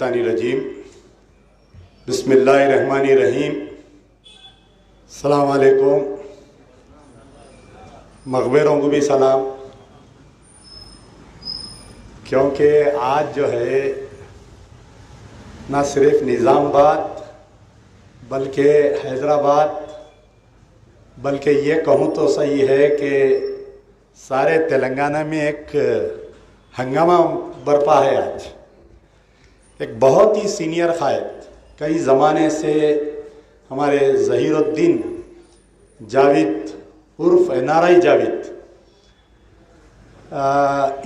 रजीम बिस्मिल्लाहिर्रहमानिर्रहीम। अस्सलाम वालेकुम। मग़फ़िरों को भी सलाम, क्योंकि आज जो है न सिर्फ निज़ामाबाद बल्कि हैदराबाद, बल्कि ये कहूँ तो सही है कि सारे तेलंगाना में एक हंगामा बरपा है। आज एक बहुत ही सीनियर क़ायद, कई ज़माने से हमारे ज़हीरुद्दीन जावेद उर्फ NRI जावेद,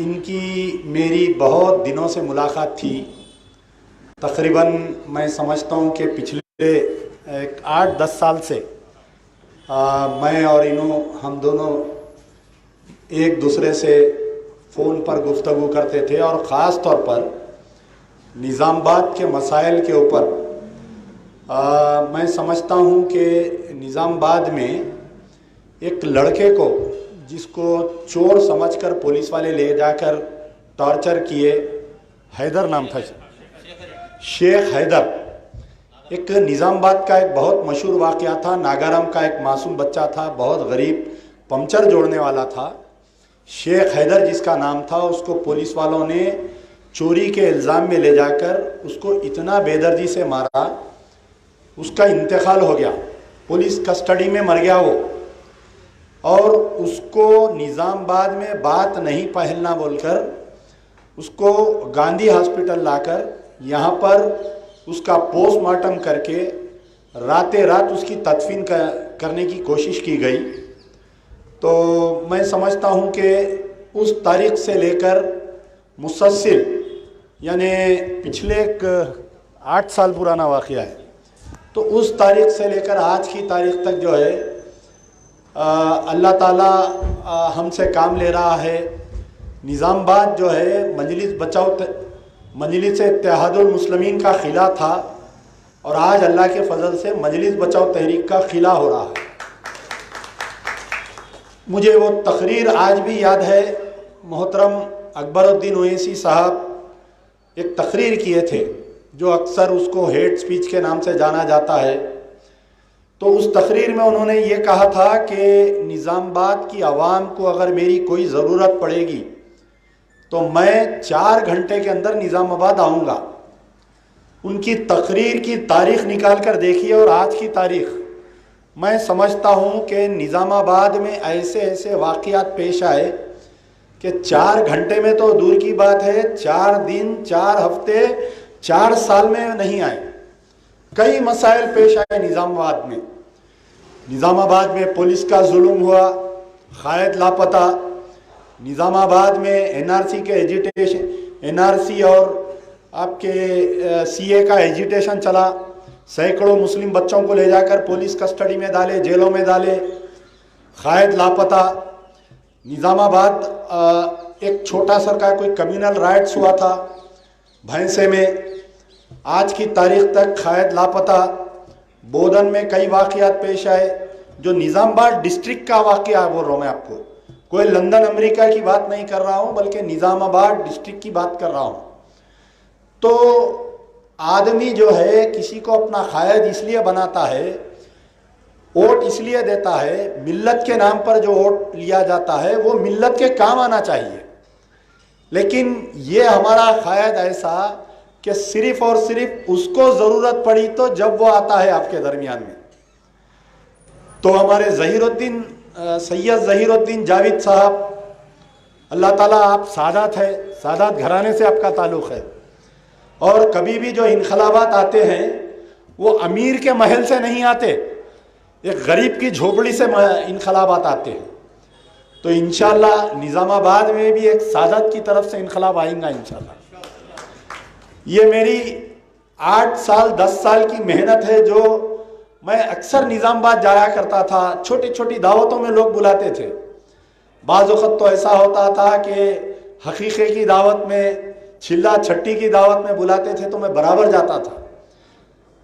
इनकी मेरी बहुत दिनों से मुलाकात थी। तकरीबन मैं समझता हूँ कि पिछले 8-10 साल से मैं और हम दोनों एक दूसरे से फ़ोन पर गुफ्तगू करते थे और ख़ास तौर पर निज़ामाबाद के मसाइल के ऊपर। मैं समझता हूँ कि निज़ामाबाद में एक लड़के को, जिसको चोर समझकर पुलिस वाले ले जाकर टॉर्चर किए, हैदर नाम था, शेख हैदर, एक निज़ामाबाद का एक बहुत मशहूर वाक़या था। नागाराम का एक मासूम बच्चा था, बहुत गरीब, पंचर जोड़ने वाला था। शेख हैदर जिसका नाम था, उसको पुलिस वालों ने चोरी के इल्ज़ाम में ले जाकर उसको इतना बेदर्दी से मारा, उसका इंतकाल हो गया, पुलिस कस्टडी में मर गया वो। और उसको निज़ामाबाद में बात नहीं फैलना बोलकर उसको गांधी हॉस्पिटल लाकर यहाँ पर उसका पोस्टमार्टम करके रातें रात उसकी तदफीन करने की कोशिश की गई। तो मैं समझता हूँ कि उस तारीख़ से लेकर मुसलसल, यानी पिछले 8 साल पुराना वाक़या है, तो उस तारीख़ से लेकर आज की तारीख़ तक जो है अल्लाह ताला हमसे काम ले रहा है। निज़ामाबाद जो है मजलिस इत्तेहादुल मुस्लिमीन का ख़िला था और आज अल्लाह के फजल से मजलिस बचाओ तहरीक का ख़िला हो रहा है। मुझे वो तकरीर आज भी याद है। मोहतरम अकबरुद्दीन ओवैसी साहब एक तकरीर किए थे, जो अक्सर उसको हेट स्पीच के नाम से जाना जाता है। तो उस तकरीर में उन्होंने ये कहा था कि निज़ामाबाद की आवाम को अगर मेरी कोई ज़रूरत पड़ेगी तो मैं 4 घंटे के अंदर निज़ामाबाद आऊँगा। उनकी तकरीर की तारीख़ निकाल कर देखिए और आज की तारीख़, मैं समझता हूँ कि निज़ामाबाद में ऐसे ऐसे वाक़यात पेश आए कि 4 घंटे में तो दूर की बात है, 4 दिन, 4 हफ्ते, 4 साल में नहीं आए। कई मसाइल पेश आए निज़ामाबाद में। निज़ामाबाद में पुलिस का जुल्म हुआ, क़ायद लापता। निज़ामाबाद में NRC के एजिटेशन, NRC और आपके CA का एजिटेशन चला। सैकड़ों मुस्लिम बच्चों को ले जाकर पुलिस कस्टडी में डाले, जेलों में डाले, क़ायद लापता। निज़ामाबाद एक छोटा सा का कोई कम्युनल राइट्स हुआ था भैंसे में, आज की तारीख़ तक क़ायद लापता। बोधन में कई वाक़यात पेश आए, जो निज़ामाबाद डिस्ट्रिक्ट का वाक़या बोल रहा हूँ मैं आपको, कोई लंदन अमेरिका की बात नहीं कर रहा हूँ, बल्कि निज़ामाबाद डिस्ट्रिक्ट की बात कर रहा हूँ। तो आदमी जो है किसी को अपना क़ायद इसलिए बनाता है, वोट इसलिए देता है, मिल्लत के नाम पर जो वोट लिया जाता है वो मिल्लत के काम आना चाहिए। लेकिन ये हमारा क़ायद ऐसा कि सिर्फ़ और सिर्फ उसको ज़रूरत पड़ी तो जब वो आता है आपके दरमियान में। तो हमारे ज़हीरुद्दीन, सैयद ज़हीरुद्दीन जावेद साहब, अल्लाह ताला, आप सादात है, सादात घराने से आपका ताल्लुक़ है। और कभी भी जो इनकलाबात आते हैं वो अमीर के महल से नहीं आते, एक गरीब की झोपड़ी से इनकलाबात आते हैं। तो इंशाअल्लाह निज़ामाबाद में भी एक सादत की तरफ से इनकलाब आएगा इंशाअल्लाह। ये मेरी 8 साल 10 साल की मेहनत है, जो मैं अक्सर निज़ामाबाद जाया करता था। छोटी छोटी दावतों में लोग बुलाते थे। बाज़ वक़्त तो ऐसा होता था कि हकीक़े की दावत में, छिल्ला छट्टी की दावत में बुलाते थे तो मैं बराबर जाता था।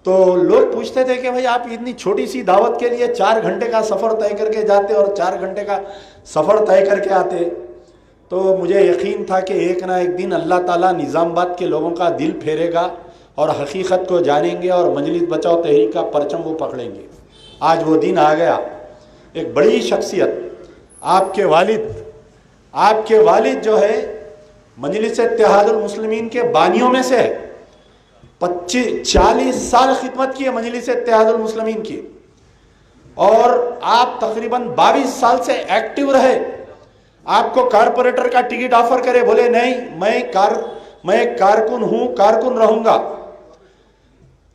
तो लोग पूछते थे कि भाई आप इतनी छोटी सी दावत के लिए 4 घंटे का सफ़र तय करके जाते और 4 घंटे का सफ़र तय करके आते। तो मुझे यकीन था कि एक ना एक दिन अल्लाह ताला निज़ामाबाद के लोगों का दिल फेरेगा और हकीकत को जानेंगे और मजलिस बचाओ तहरीक का परचम वो पकड़ेंगे। आज वो दिन आ गया। एक बड़ी शख्सियत आपके वालिद जो है मजलिस इत्तेहादुल मुस्लिमीन के बानियों में से है। 40 साल खिदमत की है मजलिस इत्तेहादुल मुस्लिमीन की, और आप तकरीबन 22 साल से एक्टिव रहे। आपको कारपोरेटर का टिकट ऑफर करे, बोले नहीं मैं कारकुन हूं, कारकुन रहूंगा।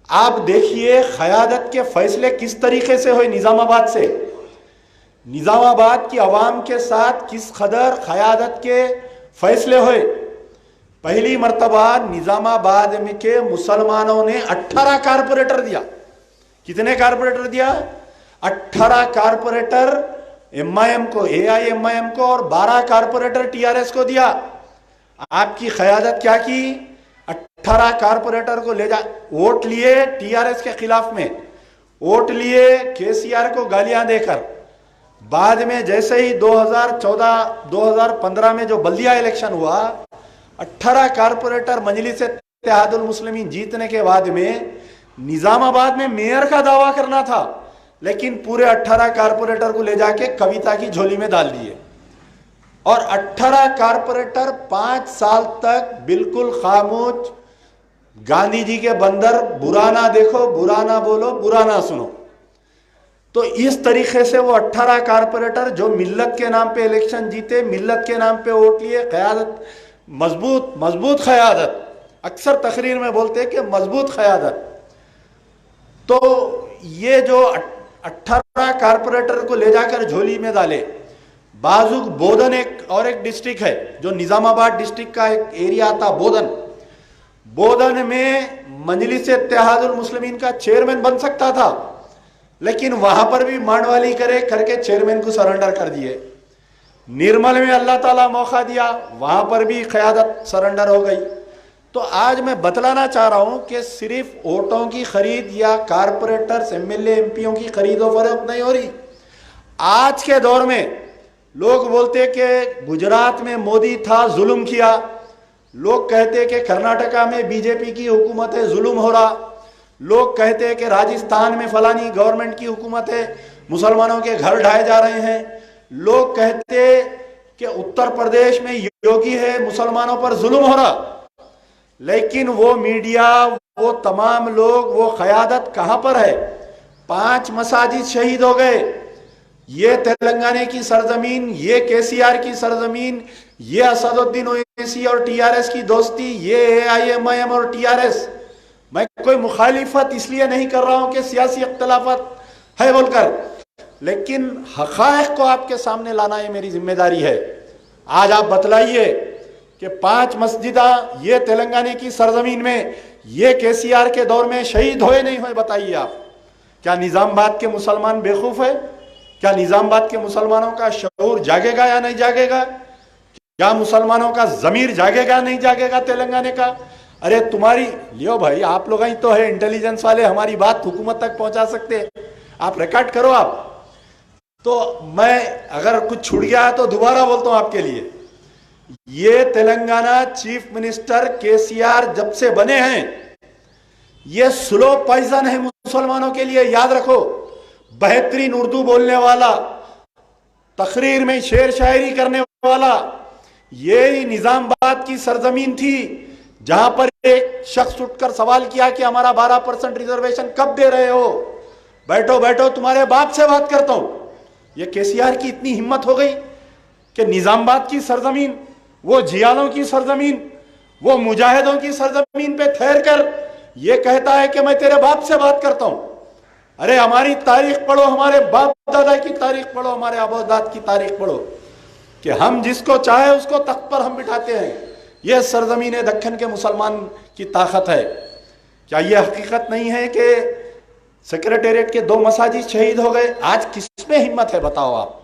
आप देखिए क़यादत के फैसले किस तरीके से हुए निज़ामाबाद से। निज़ामाबाद की आवाम के साथ किस कदर क़यादत के फैसले हुए। पहली मर्तबा निज़ामाबाद में के मुसलमानों ने 18 कारपोरेटर दिया। कितने कारपोरेटर दिया? 18 कारपोरेटर एमआईएम को, एआईएमआईएम को, और 12 कारपोरेटर टीआरएस को दिया। आपकी क़यादत क्या की? 18 कारपोरेटर को ले जा, वोट लिए टीआरएस के खिलाफ में, वोट लिए केसीआर को गालियां देकर। बाद में जैसे ही 2014-2015 में जो बल्दिया इलेक्शन हुआ, 18 कारपोरेटर मजलिस इत्तेहादुल मुस्लिमीन जीतने के बाद में निजामाबाद में मेयर का दावा करना था, लेकिन पूरे 18 कारपोरेटर को ले जाके कविता की झोली में डाल दिए। और 18 कारपोरेटर 5 साल तक बिल्कुल खामोश, गांधी जी के बंदर, बुरा ना देखो, बुरा ना बोलो, बुरा ना सुनो। तो इस तरीके से वो 18 कारपोरेटर जो मिल्लत के नाम पे इलेक्शन जीते, मिल्लत के नाम पे वोट लिए, क़यादत, मजबूत क़यादत, अक्सर तकरीर में बोलते हैं कि मजबूत क़यादत। तो ये जो 18 कारपोरेटर को ले जाकर झोली में डाले। बाजुक बोधन एक डिस्ट्रिक्ट है जो निजामाबाद डिस्ट्रिक्ट का एक एरिया था, बोधन में मजलिस इत्तेहादुल मुस्लिमीन का चेयरमैन बन सकता था, लेकिन वहां पर भी मांडवाली करके चेयरमैन को सरेंडर कर दिए। निर्मल में अल्लाह ताला मौका दिया, वहां पर भी क़यादत सरेंडर हो गई। तो आज मैं बतलाना चाह रहा हूं कि सिर्फ वोटों की खरीद या कारपोरेटर्स, एमएलए, एमपीओ की खरीद और फरोख्त नहीं हो रही। आज के दौर में लोग बोलते कि गुजरात में मोदी था, जुल्म किया। लोग कहते कि कर्नाटका में बीजेपी की हुकूमत है, जुल्म हो रहा। लोग कहते हैं कि राजस्थान में फलानी गवर्नमेंट की हुकूमत है, मुसलमानों के घर ढाए जा रहे हैं। लोग कहते कि उत्तर प्रदेश में योगी है, मुसलमानों पर जुल्म हो रहा। लेकिन वो मीडिया, वो तमाम लोग, वो क़यादत कहां पर है? 5 मसाजिद शहीद हो गए। ये तेलंगाना की सरजमीन, ये केसीआर की सरजमीन, ये असदुद्दीन ओवैसी और टीआरएस की दोस्ती, ये एआईएमआईएम और टीआरएस। मैं कोई मुखालिफत इसलिए नहीं कर रहा हूं कि सियासी इख्तलाफत है बोलकर, लेकिन हक़ाइक़ को आपके सामने लाना ये मेरी जिम्मेदारी है। आज आप बतलाइए कि 5 मस्जिदा ये तेलंगाना की सरजमीन में, ये केसीआर के दौर में शहीद हुए नहीं हुए, बताइए आप। क्या निज़ामाबाद के मुसलमान बेवकूफ़ है? क्या निज़ामाबाद के मुसलमानों का शऊर जागेगा या नहीं जागेगा? क्या मुसलमानों का ज़मीर जागेगा नहीं जागेगा तेलंगाना का? अरे तुम्हारी लियो भाई, आप लोग ही तो है इंटेलिजेंस वाले, हमारी बात हुकूमत तक पहुंचा सकते हैं, आप रिकॉर्ड करो आप। तो मैं अगर कुछ छूट गया तो दोबारा बोलता हूं आपके लिए। ये तेलंगाना चीफ मिनिस्टर केसीआर जब से बने हैं, ये स्लो पॉइजन है मुसलमानों के लिए, याद रखो। बेहतरीन उर्दू बोलने वाला, तकरीर में शेर शायरी करने वाला, ये निजामाबाद की सरजमीन थी जहां पर एक शख्स उठकर सवाल किया कि हमारा 12% रिजर्वेशन कब दे रहे हो? बैठो बैठो, तुम्हारे बाप से बात करता हूं। ये केसीआर की इतनी हिम्मत हो गई कि निजामाबाद की सरजमीन, वो जियालों की सरजमीन, वो मुजाहिदों की सरजमीन पे ठहर कर ये कहता है कि मैं तेरे बाप से बात करता हूं। अरे हमारी तारीख पढ़ो, हमारे बाप दादा की तारीख पढ़ो, हमारे आबोदाद की तारीख पढ़ो कि हम जिसको चाहे उसको तख्त पर हम बिठाते हैं। यह सरजमीन दक्कन के मुसलमान की ताकत है। क्या यह हकीकत नहीं है कि सेक्रेटेरिएट के 2 मसाजिद शहीद हो गए? आज किसमें हिम्मत है बताओ आप?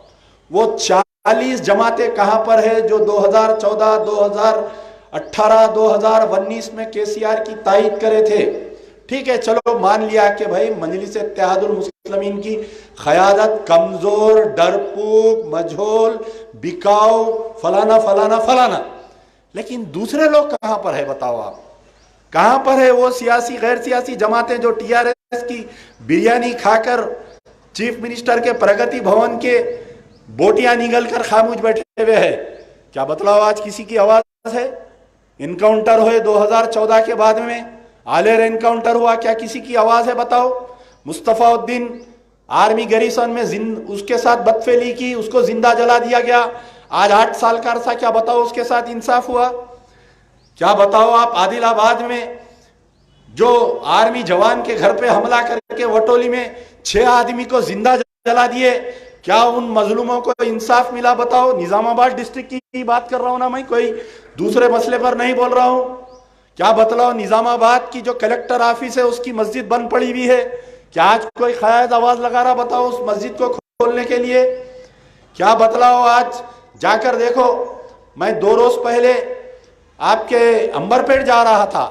वो 40 जमातें कहां पर है जो 2014, 2018, 2019 में केसीआर की तायद करे थे? ठीक है, चलो मान लिया कि भाई मजलिस इत्तेहादुल मुस्लिमीन की क़यादत कमजोर, डरपोक, मजहूल, बिकाऊ, फलाना फलाना फलाना, लेकिन दूसरे लोग कहां पर है बताओ आप? कहां पर है वो सियासी गैर सियासी जमातें जो टीआरएस की बिरयानी खाकर चीफ मिनिस्टर के प्रगति भवन के बोटियां निगल कर खामोश बैठे हुए हैं? क्या बतलाओ आज किसी की आवाज है? इनकाउंटर हुए 2014 के बाद में, आलेर एनकाउंटर हुआ, क्या किसी की आवाज है? बताओ। मुस्तफाउद्दीन आर्मी गैरिसन में उसके साथ बदफेली की, उसको जिंदा जला दिया गया। आज 8 साल का अरसा, क्या बताओ उसके साथ इंसाफ हुआ? क्या बताओ आप आदिलाबाद में जो आर्मी जवान के घर पे हमला करके वटोली में 6 आदमी को जिंदा जला दिए, क्या उन मजलूमों को इंसाफ मिला? बताओ। निजामाबाद डिस्ट्रिक्ट की बात कर रहा हूं ना मैं, कोई दूसरे मसले पर नहीं बोल रहा हूं। क्या बतलाओ निजामाबाद की जो कलेक्टर ऑफिस है उसकी मस्जिद बंद पड़ी हुई है, क्या आज कोई कायद आवाज लगा रहा? बताओ उस मस्जिद को खोलने के लिए। क्या बतलाओ आज जाकर देखो। मैं 2 रोज पहले आपके अंबरपेट जा रहा था,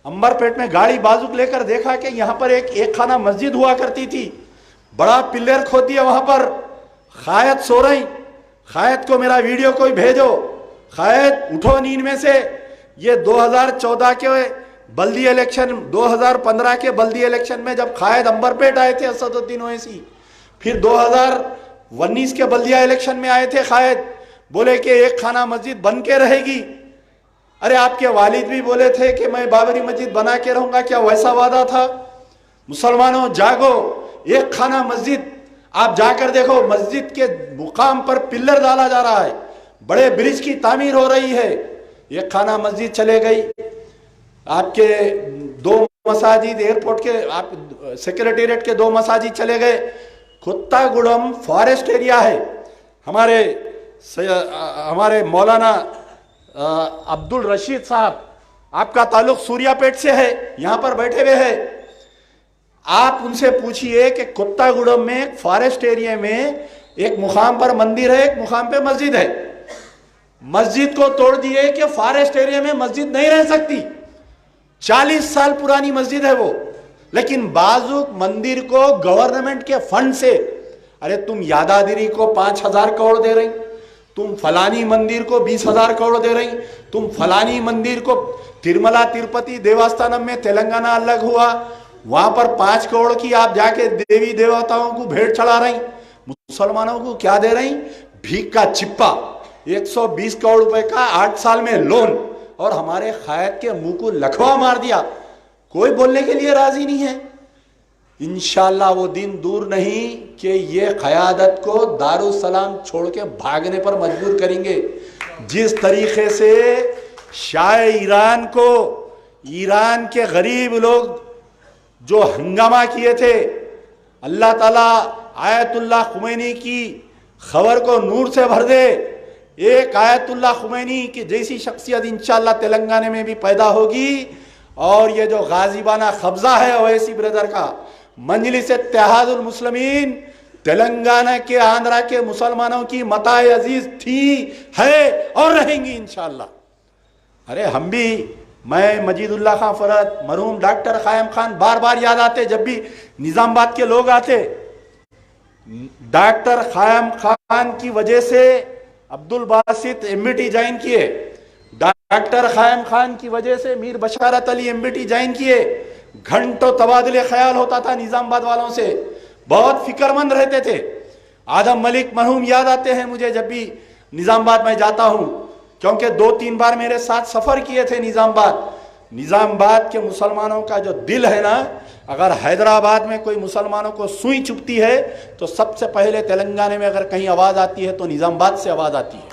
अंबरपेट में गाड़ी बाजुक लेकर देखा कि यहां पर एक खाना मस्जिद हुआ करती थी, बड़ा पिलर खोद दिया वहां पर, खायद सो रही। खायद को मेरा वीडियो कोई भेजो। खायद उठो नींद में से। ये 2014 के बल्दी इलेक्शन, 2015 के बल्दी इलेक्शन में जब खायद अंबरपेट आए थे असदुद्दीन ओवैसी, फिर 2019 के बल्दिया इलेक्शन में आए थे खायद, बोले कि एक खाना मस्जिद बन के रहेगी। अरे आपके वालिद भी बोले थे कि मैं बाबरी मस्जिद बना के रहूंगा, क्या वैसा वादा था? मुसलमानों जागो, एक खाना मस्जिद आप जाकर देखो, मस्जिद के मुकाम पर पिल्लर डाला जा रहा है, बड़े ब्रिज की तामीर हो रही है, एक खाना मस्जिद चले गई। आपके 2 मसाजिद एयरपोर्ट के, आप सेक्रेटेरिएट के 2 मसाजिद चले गए। कुत्तागुड़म फॉरेस्ट एरिया है। हमारे मौलाना अब्दुल रशीद साहब, आपका ताल्लुक सूर्यापेट से है, यहां पर बैठे हुए हैं। आप उनसे पूछिए कि कुत्तागुड़म में एक फॉरेस्ट एरिया में एक मुकाम पर मंदिर है, एक मुकाम पे मस्जिद है। मस्जिद को तोड़ दिए कि फॉरेस्ट एरिया में मस्जिद नहीं रह सकती। 40 साल पुरानी मस्जिद है वो, लेकिन बाजुक मंदिर को गवर्नमेंट के फंड से, अरे तुम यादागिरी को 5,000 करोड़ दे रही, तुम फलानी मंदिर को 20,000 करोड़ दे रही, तुम फलानी मंदिर को तिरुमला तिरुपति देवस्थानम में तेलंगाना अलग हुआ, वहां पर 5 करोड़ की आप जाके देवी देवताओं को भेंट चढ़ा रही। मुसलमानों को क्या दे रही? भीख का चिप्पा, 120 करोड़ रुपए का 8 साल में लोन, और हमारे खायद के मुंह को लखवा मार दिया। कोई बोलने के लिए राजी नहीं है। इंशाअल्लाह वो दिन दूर नहीं कि ये क़यादत को दारुसलाम छोड़ के भागने पर मजबूर करेंगे। जिस तरीके से शाह ईरान को, ईरान के गरीब लोग जो हंगामा किए थे, अल्लाह ताला आयतुल्लाह खुमैनी की खबर को नूर से भर दे। एक आयतुल्लाह खुमैनी की जैसी शख्सियत इंशाअल्लाह तेलंगाना में भी पैदा होगी, और ये जो गाजिबाना कब्जा है ओवैसी ब्रदर का, मजलिस इत्तेहादुल मुस्लिमीन तेलंगाना के, आंध्रा के मुसलमानों की मताए अजीज थी, है और रहेंगी इंशाअल्लाह। अरे हम भी, मैं मजीदुल्लाह खान फरद, मरहूम डॉक्टर कायम खान बार बार याद आते जब भी निजामाबाद के लोग आते। डॉक्टर कायम खान की वजह से अब्दुल बासित एमबीटी ज्वाइन किए, डॉक्टर कायम खान की वजह से मीर बशारत अली एमबीटी ज्वाइन किए। घंटों तबादले ख्याल होता था निजामाबाद वालों से, बहुत फिक्रमंद रहते थे। आदम मलिक मरहूम याद आते हैं मुझे जब भी निजामाबाद में जाता हूं, क्योंकि 2-3 बार मेरे साथ सफर किए थे निजामाबाद। निजामाबाद के मुसलमानों का जो दिल है ना, अगर हैदराबाद में कोई मुसलमानों को सुई चुभती है तो सबसे पहले तेलंगाना में अगर कहीं आवाज आती है तो निजामाबाद से आवाज आती है।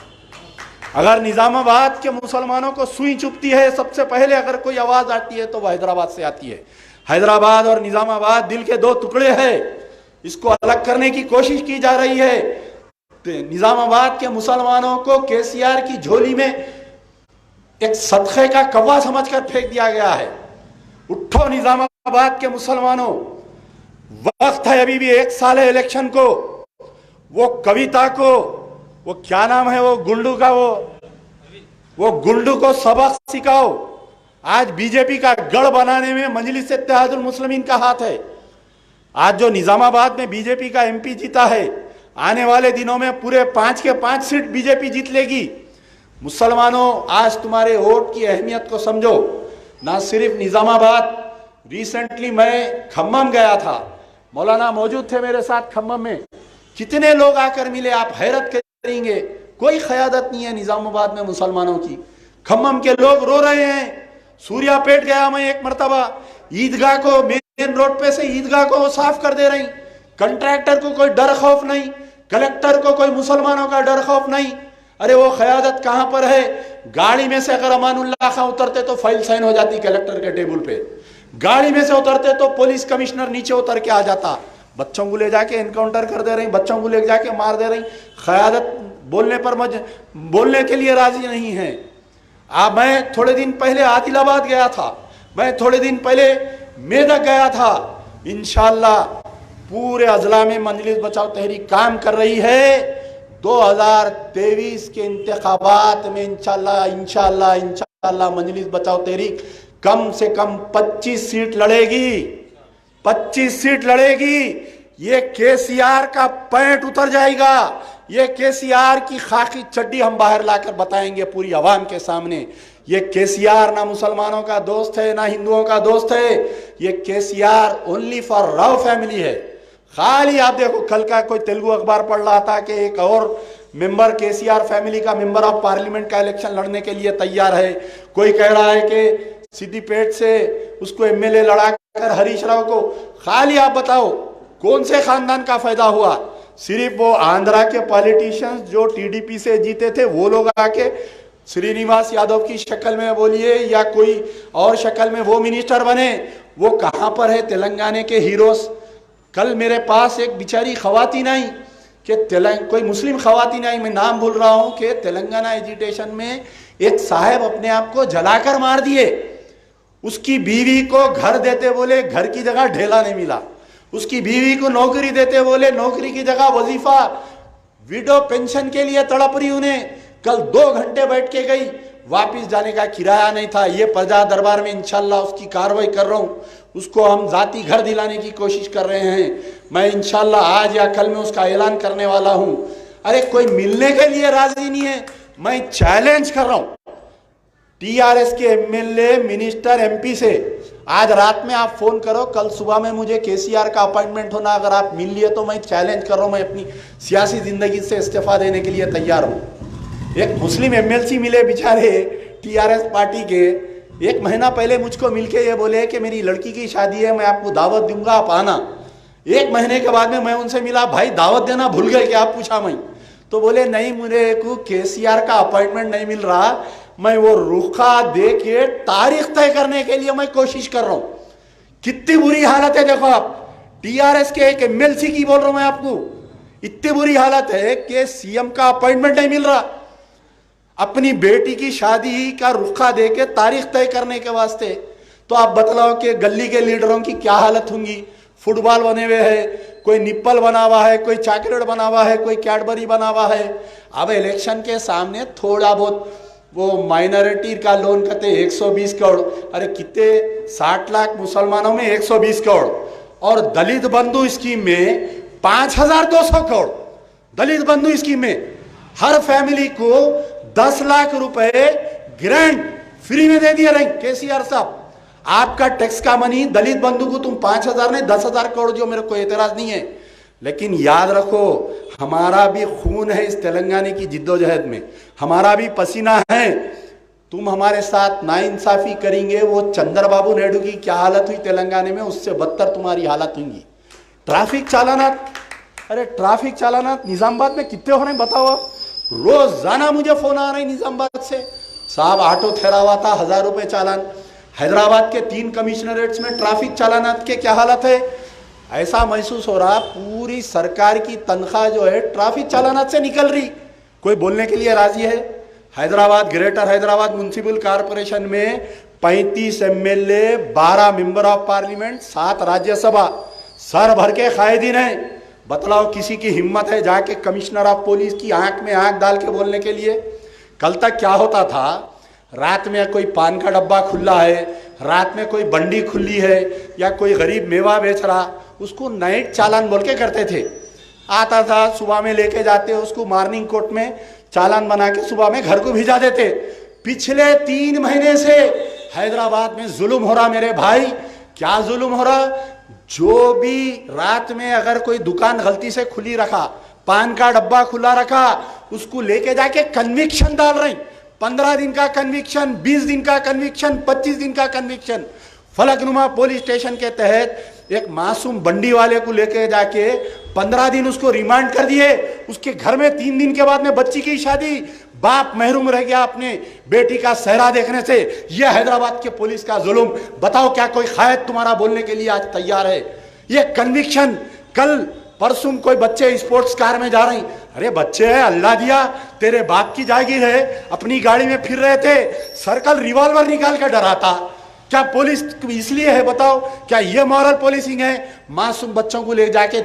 अगर निजामाबाद के मुसलमानों को सुई चुभती है सबसे पहले अगर कोई आवाज आती है तो वह हैदराबाद से आती है। हैदराबाद और निजामाबाद दिल के 2 टुकड़े हैं, इसको अलग करने की कोशिश की जा रही है। निजामाबाद के मुसलमानों को केसीआर की झोली में एक सदक़े का कौवा समझकर फेंक दिया गया है। उठो निजामाबाद के मुसलमानों, वक्त है अभी भी, 1 साल है इलेक्शन को। वो कविता को, वो क्या नाम है वो गुंडू का, वो गुंडू को सबक सिखाओ। आज बीजेपी का गढ़ बनाने में मजलिस इत्तेहादुल मुस्लिमीन का हाथ है। आज जो निजामाबाद में बीजेपी का एमपी जीता है, आने वाले दिनों में पूरे 5 के 5 सीट बीजेपी जीत लेगी। मुसलमानों, आज तुम्हारे वोट की अहमियत को समझो। ना सिर्फ निजामाबाद, रिसेंटली मैं खम्मम गया था, मौलाना मौजूद थे मेरे साथ खम्मम में, कितने लोग आकर मिले, आप हैरत करेंगे। कोई क़यादत नहीं है निजामाबाद में मुसलमानों की। खम्मम के लोग रो रहे हैं। सूर्यापेट गया मैं एक मरतबा, ईदगाह को, मेन रोड पे से ईदगाह को वो साफ कर दे रही। कंट्रैक्टर को कोई डर खौफ नहीं, कलेक्टर को कोई मुसलमानों का डर खौफ नहीं। अरे वो क़यादत कहां पर है? गाड़ी में से अगर अमानुल्लाह खां उतरते तो फाइल साइन हो जाती कलेक्टर के टेबल पे, गाड़ी में से उतरते तो पुलिस कमिश्नर नीचे उतर के आ जाता। बच्चों को ले जाके एनकाउंटर कर दे रही, बच्चों को ले जाके मार दे रही। क़यादत बोलने पर बोलने के लिए राजी नहीं है। मैं थोड़े दिन पहले आदिलाबाद गया था, मैं थोड़े दिन पहले मेदक गया था। इंशाअल्लाह पूरे अजला में मजलिस बचाओ तहरीक काम कर रही है। 2023 के इंतखाबात में इंशाअल्लाह मजलिस बचाओ तहरीक कम से कम 25 सीट लड़ेगी, 25 सीट लड़ेगी। ये केसीआर का पैंट उतर जाएगा, ये केसीआर की खाकी चड्डी हम बाहर लाकर बताएंगे पूरी आवाम के सामने। ये केसीआर ना मुसलमानों का दोस्त है ना हिंदुओं का दोस्त है, ये KCR only for Rao family है। खाली आप देखो, कल का कोई तेलुगु अखबार पढ़ रहा था कि एक और मेंबर केसीआर फैमिली का मेंबर ऑफ पार्लियामेंट का इलेक्शन लड़ने के लिए तैयार है। कोई कह रहा है कि सिद्दीपेट से उसको एमएलए लड़ाकर हरीश राव को। खाली आप बताओ कौन से खानदान का फायदा हुआ? सिर्फ वो आंध्रा के पॉलिटिशियंस जो टीडीपी से जीते थे वो लोग आके श्रीनिवास यादव की शक्ल में बोलिए या कोई और शक्ल में वो मिनिस्टर बने। वो कहां पर है तेलंगाना के हीरोज? कल मेरे पास एक बेचारी खवातीन आई कि कोई मुस्लिम खवातीन आई, मैं नाम भूल रहा हूं, कि तेलंगाना एजिटेशन में एक साहब अपने आप को जलाकर मार दिए। उसकी बीवी को घर देते बोले घर की जगह ढेला नहीं मिला, उसकी बीवी को नौकरी देते बोले नौकरी की जगह वजीफा, विडो पेंशन के लिए तड़प रही उन्हें। कल 2 घंटे बैठ के गई, वापिस जाने का किराया नहीं था। ये प्रजा दरबार में इंशाल्लाह उसकी कार्रवाई कर रहा हूं, उसको हम जाती घर दिलाने की कोशिश कर रहे हैं। मैं इंशाल्लाह आज या कल में उसका ऐलान करने वाला हूं। अरे कोई मिलने के लिए राजी नहीं है। मैं चैलेंज कर रहा हूं टीआरएस के एमएलए, मिनिस्टर, एमपी से, आज रात में आप फोन करो, कल सुबह में मुझे केसीआर का अपॉइंटमेंट होना, अगर आप मिल लिए तो मैं चैलेंज कर रहा हूं, मैं अपनी सियासी जिंदगी से इस्तीफा देने के लिए तैयार हूं। एक मुस्लिम एमएलसी मिले बेचारे टीआरएस पार्टी के, 1 महीना पहले मुझको मिलके ये बोले कि मेरी लड़की की शादी है, मैं आपको दावत दूंगा, आप आना। 1 महीने के बाद में मैं उनसे मिला, भाई दावत देना भूल गए क्या आप? पूछा मैं तो बोले नहीं, मुझे को केसीआर का अपॉइंटमेंट नहीं मिल रहा, मैं वो रुखा दे के तारीख तय करने के लिए मैं कोशिश कर रहा हूं। कितनी बुरी हालत है देखो आप, टीआरएस के एक एमएलसी की बोल रहा हूं मैं आपको, इतनी बुरी हालत है कि सीएम का अपॉइंटमेंट नहीं मिल रहा। अपनी बेटी की शादी का रुखा दे के तारीख तय करने के वास्ते, तो आप बतलाओ कि गली के लीडरों की क्या हालत होंगी। फुटबॉल बने हुए है, कोई निप्पल बना हुआ है, कोई चॉकलेट बना हुआ है, कोई कैडबरी बना हुआ है। अब इलेक्शन के सामने थोड़ा बहुत वो माइनॉरिटी का लोन कहते 120 करोड़, अरे कितने 60 लाख मुसलमानों में 120 करोड़, और दलित बंधु स्कीम में 5200 करोड़। दलित बंधु स्कीम में हर फैमिली को 10 लाख रुपए ग्रांट फ्री में दे दिया रहे केसीआर साहब। आपका टैक्स का मनी दलित बंधु को तुम 5000 नहीं 10,000 करोड़, जो मेरे को एतराज नहीं है, लेकिन याद रखो हमारा भी खून है इस तेलंगाना की जिद्दोजहद में, हमारा भी पसीना है। तुम हमारे साथ नाइंसाफी करेंगे, वो चंद्रबाबू नायडू की क्या हालत हुई तेलंगाना में, उससे बदतर तुम्हारी हालत होंगी। ट्रैफिक चालानात, अरे ट्रैफिक चालानात निजामाबाद में कितने हो रहे हैं बताओ? रोजाना मुझे फोन आ रहे हैं निजामाबाद से, साहब ऑटो ठहरा हुआ था 1000 रुपए चालान। हैदराबाद के 3 कमिश्नरेट्स में ट्रैफिक चालानात के क्या हालत है? ऐसा महसूस हो रहा पूरी सरकार की तनख्वाह जो है ट्रैफिक चालानात से निकल रही, कोई बोलने के लिए राजी है? Hyderabad, greater Hyderabad municipal corporation में 35 MLA, 12 member of parliament, 7 Rajya Sabha, sir भर के कायदीन है। बतलाओ किसी की हिम्मत है जाके कमिश्नर ऑफ पुलिस की आंख में आंख डाल के बोलने के लिए? कल तक क्या होता था, रात में कोई पान का डब्बा खुला है, रात में कोई बंडी खुली है, या कोई गरीब मेवा बेच रहा, उसको नाइट चालान बोल के करते थे। आता था सुबह में लेके जाते, उसको मॉर्निंग कोर्ट में चालान बना के सुबह में घर को भिजा देते। पिछले 3 महीने से हैदराबाद में जुल्म हो रहा मेरे भाई। क्या जुल्म हो रहा? जो भी रात में अगर कोई दुकान गलती से खुली रखा, पान का डब्बा खुला रखा, उसको लेके जाके कन्विक्शन डाल रही। 15 दिन का कन्विक्शन, 20 दिन का कन्विक्शन, 25 दिन का कन्विक्शन। फलकनुमा पुलिस स्टेशन के तहत एक मासूम बंडी वाले को लेके जाके 15 दिन उसको रिमांड कर दिए। उसके घर में 3 दिन के बाद में बच्ची की शादी, बाप महरूम रह गया अपने बेटी का सेहरा देखने से। यह हैदराबाद के पुलिस का जुल्म। बताओ क्या कोई कायद तुम्हारा बोलने के लिए आज तैयार है? यह कन्विक्शन। कल परसों कोई बच्चे स्पोर्ट्स कार में जा रही, अरे बच्चे है, अल्लाह दिया, तेरे बाप की जागीर है, अपनी गाड़ी में फिर रहे थे, सर्कल रिवॉल्वर निकाल कर डराता। क्या पुलिस इसलिए है? बताओ क्या यह मॉरल पुलिसिंग है? मासूम बच्चों को ले जाके,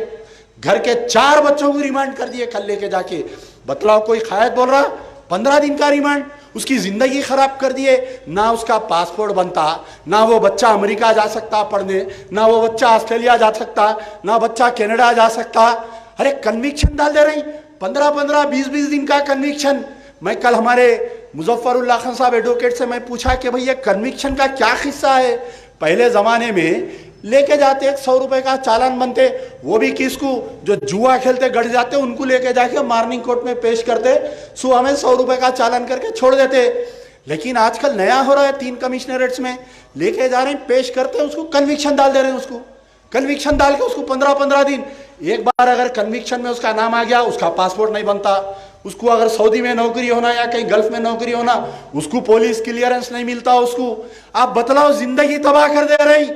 घर के 4 बच्चों को रिमांड कर दिए कल लेके जाके। बतलाओ कोई कायद बोल रहा? 15 दिन का रिमांड, उसकी जिंदगी खराब कर दिए। ना उसका पासपोर्ट बनता, ना वो बच्चा अमेरिका जा सकता पढ़ने, ना वो बच्चा ऑस्ट्रेलिया जा सकता, ना बच्चा कनाडा जा सकता। अरे कन्विक्शन डाल दे रही, 15-15, 20-20 दिन का कन्विक्शन। मैं कल हमारे मुजफ्फरुल्लाह खान साहब एडवोकेट से मैं पूछा कि भाई ये कन्विक्शन का क्या किस्सा है? पहले जमाने में लेके जाते 100 रुपए का चालान बनते, वो भी किसको? जो जुआ खेलते गड़ जाते उनको लेके जाके मॉर्निंग कोर्ट में पेश करते, सुबह में 100 रुपए का चालान करके छोड़ देते। लेकिन आजकल नया हो रहा है, 3 कमिश्नरेट्स में लेके जा रहे हैं, पेश करते हैं, उसको कन्विक्शन डाल दे रहे हैं। उसको कन्विक्शन डाल के उसको 15-15 दिन। एक बार अगर कन्विक्शन में उसका नाम आ गया, उसका पासपोर्ट नहीं बनता। उसको अगर सऊदी में नौकरी होना या कहीं गल्फ में नौकरी होना, उसको पुलिस क्लियरेंस नहीं मिलता उसको। आप बतलाओ, जिंदगी तबाह कर दे रही।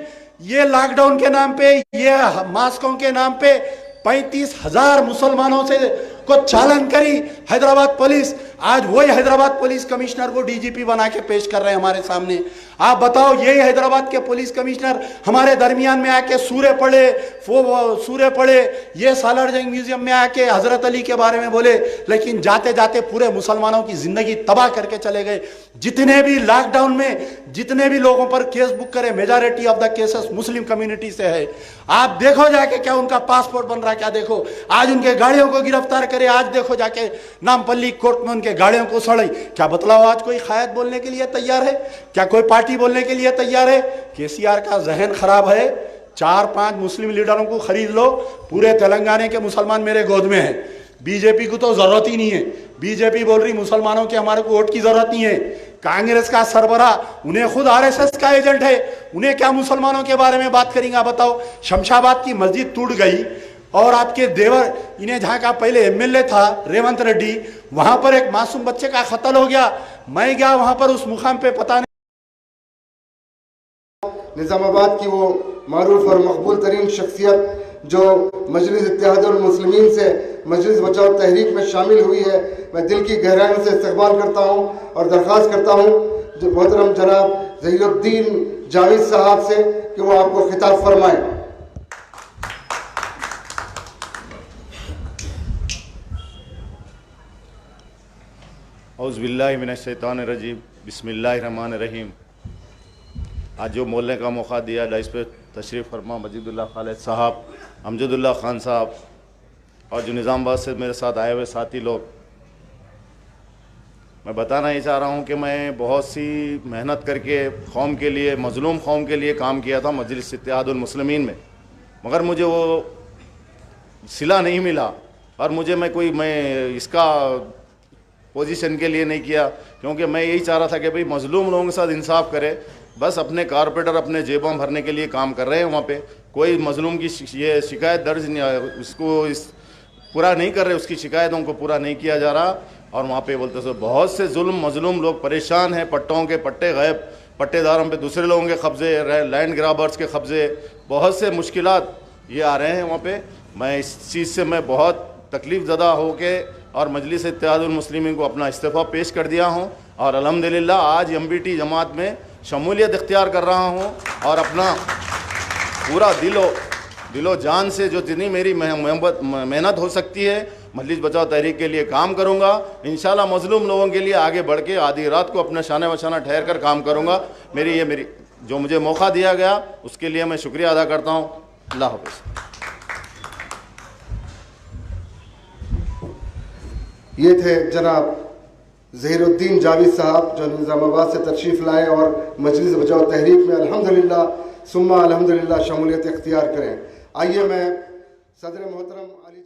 ये लॉकडाउन के नाम पे, ये मास्कों के नाम पे 35,000 मुसलमानों से को चालान करी हैदराबाद पुलिस। आज वही हैदराबाद पुलिस कमिश्नर को डीजीपी बना के पेश कर रहे हैं हमारे सामने। आप बताओ, यही हैदराबाद के पुलिस कमिश्नर हमारे दरमियान में आके सूरे पड़े, ये सालार जंग म्यूजियम में आके हजरत अली के बारे में बोले, लेकिन जाते जाते पूरे मुसलमानों की जिंदगी तबाह करके चले गए। जितने भी लॉकडाउन में जितने भी लोगों पर केस बुक करे, majority of the cases Muslim community से है। आप देखो जाके क्या उनका पासपोर्ट बन रहा, क्या देखो आज उनके गाड़ियों को गिरफ्तार करे, आज देखो जाके नामपल्ली कोर्ट में उनके गाड़ियों को सड़े। क्या बतलाओ आज कोई कायद बोलने के लिए तैयार है? क्या कोई पार्टी बोलने के लिए तैयार है? केसीआर का जहन खराब है। 4-5 मुस्लिम लीडरों को खरीद लो, पूरे तेलंगाना के मुसलमान मेरे गोद में है। बीजेपी को तो जरूरत ही नहीं है। बीजेपी बोल रही मुसलमानों के हमारे को वोट की जरूरत नहीं है। कांग्रेस का सरबरा, उन्हें खुद आरएसएस का एजेंट है, उन्हें क्या मुसलमानों के बारे में बात करेंगे? बताओ, शमशाबाद की मस्जिद टूट गई और आपके देवर, इन्हें जहां का पहले एमएलए था रेवंत रेड्डी, वहां पर एक मासूम बच्चे का कत्ल हो गया। मैं गया वहां पर, उस मुकाम पे पता नहीं। निज़ामाबाद की वो मारूफ और मकबूल तरीन शख्सियत जो मजलिस इत्तेहादुल मुस्लिमीन से मजलिस बचाओ तहरीक में शामिल हुई है, मैं दिल की गहराई से इस्तकबाल करता हूँ और दरख्वास्त करता हूँ मोहतरम जनाब ज़हीरुद्दीन जावेद साहब से कि वो आपको खिताब फरमाएं। औज़ु बिल्लाहि मिनश्शैतानिर रजीम, बिस्मिल्लाहिर्रहमानिर्रहीम। आज जो बोलने का मौका दिया, इस पर तशरीफ़ फरमा मजीदुल्लाह खालिद साहब, अमजदुल्लाह खान साहब और जो निज़ामाबाद से मेरे साथ आए हुए साथी लोग, मैं बताना ही चाह रहा हूँ कि मैं बहुत सी मेहनत करके कौम के लिए, मज़लूम कौम के लिए काम किया था मजलिस इत्तेहादुल मुस्लिमीन में, मगर मुझे वो सिला नहीं मिला। और मैं इसका पोजीशन के लिए नहीं किया, क्योंकि मैं यही चाह रहा था कि भाई मज़लूम लोगों के साथ इंसाफ करे। बस अपने कारपोरेटर अपने जेबों भरने के लिए काम कर रहे हैं। वहाँ पे कोई मज़लूम की ये शिकायत दर्ज नहीं, पूरा नहीं कर रहे, उसकी शिकायतों को पूरा नहीं किया जा रहा। और वहाँ पे बोलते सो बहुत से जुल्म मज़लूम लोग परेशान हैं, पट्टों के पट्टे गायब, पट्टेदारों पे दूसरे लोगों के कब्ज़े, लैंड ग्राबर्स के कब्ज़े, बहुत से मुश्किलात ये आ रहे हैं वहाँ पे। मैं इस चीज़ से मैं बहुत तकलीफ़ ज़दा हो के और मजलिस इत्तेहादुल मुस्लिमीन को अपना इस्तीफ़ा पेश कर दिया हूँ और अल्हम्दुलिल्लाह आज एमबीटी जमात में शमूलियत इख्तियार कर रहा हूँ और अपना पूरा दिलो जान से जो जितनी मेरी मेहनत हो सकती है मजलिस बचाओ तहरीक के लिए काम करूँगा। इंशाल्लाह मज़लूम लोगों के लिए आगे बढ़ के आधी रात को अपना शाना वशाना ठहर कर काम करूँगा। मेरी जो मुझे मौका दिया गया उसके लिए मैं शुक्रिया अदा करता हूँ। अल्लाह हाफ़िज़। ये थे जनाब ज़हीरुद्दीन जावेद साहब जो निज़ामाबाद से तशरीफ़ लाए और मजलिस बचाओ तहरीक में अल्हम्दुलिल्लाह सुम्मा अल्हम्दुलिल्लाह शमूलियत इख्तियार करें। आइए मैं सदर मोहतरम अली